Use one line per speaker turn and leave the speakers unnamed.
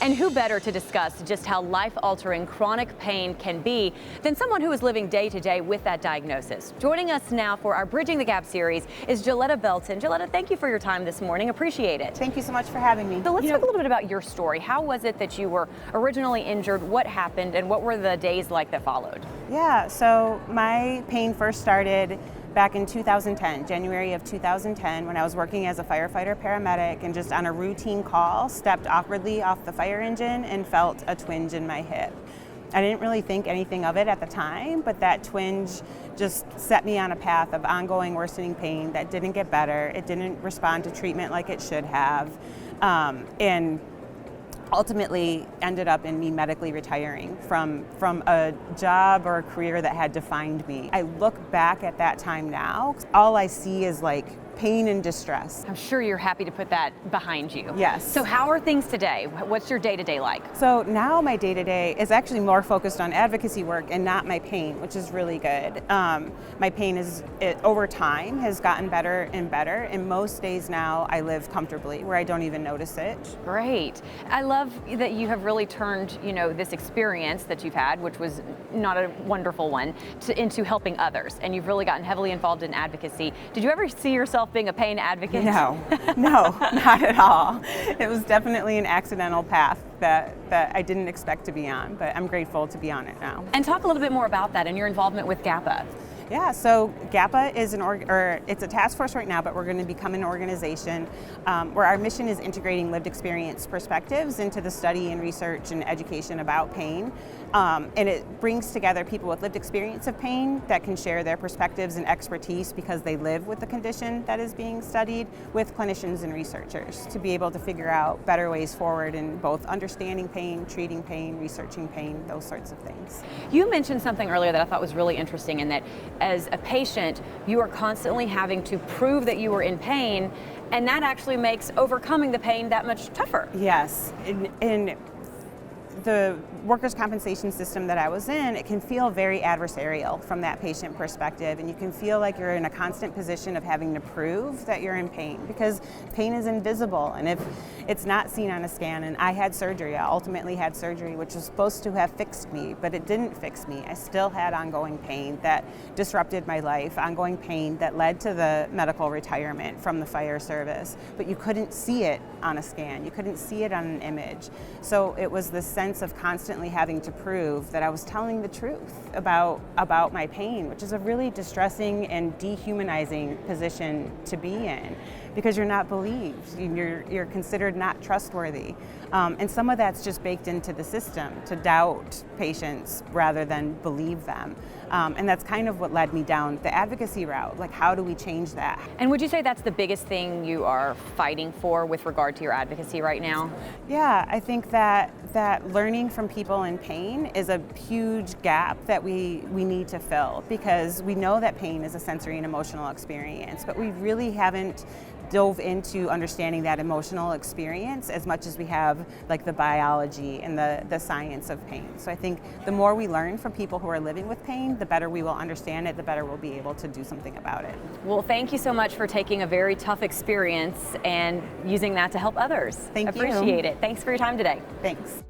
And who better to discuss just how life-altering chronic pain can be than someone who is living day to day with that diagnosis. Joining us now for our Bridging the Gap series is Joletta Belton. Joletta, thank you for your time this morning. Appreciate it.
Thank you so much for having me.
So let's talk a little bit about your story. How was it that you were originally injured? What happened, and what were the days like that followed?
Yeah, so my pain first started back in 2010, January of 2010, when I was working as a firefighter paramedic and just on a routine call, stepped awkwardly off the fire engine and felt a twinge in my hip. I didn't really think anything of it at the time, but that twinge just set me on a path of ongoing worsening pain that didn't get better. It didn't respond to treatment like it should have, and ultimately ended up in me medically retiring from a job or a career that had defined me. I look back at that time now, all I see is like pain and distress.
I'm sure you're happy to put that behind you.
Yes.
So how are things today? What's your day-to-day like?
So now my day-to-day is actually more focused on advocacy work and not my pain, which is really good. My pain over time has gotten better and better, and most days now I live comfortably where I don't even notice it.
Great. I love that you have really turned, this experience that you've had, which was not a wonderful one, into helping others, and you've really gotten heavily involved in advocacy. Did you ever see yourself being a pain advocate?
No, not at all. It was definitely an accidental path that I didn't expect to be on, but I'm grateful to be on it now.
And talk a little bit more about that and your involvement with GAPPA.
Yeah, so GAPPA is it's a task force right now, but we're going to become an organization where our mission is integrating lived experience perspectives into the study and research and education about pain. And it brings together people with lived experience of pain that can share their perspectives and expertise because they live with the condition that is being studied with clinicians and researchers to be able to figure out better ways forward in both understanding pain, treating pain, researching pain, those sorts of things.
You mentioned something earlier that I thought was really interesting, in that as a patient, you are constantly having to prove that you are in pain, and that actually makes overcoming the pain that much tougher.
Yes. In the workers' compensation system that I was in, it can feel very adversarial from that patient perspective, and you can feel like you're in a constant position of having to prove that you're in pain because pain is invisible, and if it's not seen on a scan. And I had surgery, I ultimately had surgery which was supposed to have fixed me, but it didn't fix me. I still had ongoing pain that disrupted my life, ongoing pain that led to the medical retirement from the fire service, but you couldn't see it on a scan, you couldn't see it on an image. So it was this sense of constantly having to prove that I was telling the truth about my pain, which is a really distressing and dehumanizing position to be in because you're not believed, you're considered not trustworthy. And some of that's just baked into the system, to doubt patients rather than believe them. And that's kind of what led me down the advocacy route. Like, how do we change that?
And would you say that's the biggest thing you are fighting for with regard to your advocacy right now?
Yeah, I think that learning from people in pain is a huge gap that we need to fill, because we know that pain is a sensory and emotional experience, but we really haven't dove into understanding that emotional experience as much as we have like the biology and the science of pain. So I think the more we learn from people who are living with pain, the better we will understand it, the better we'll be able to do something about it.
Well, thank you so much for taking a very tough experience and using that to help others.
Thank you.
Appreciate it. Thanks for your time today.
Thanks.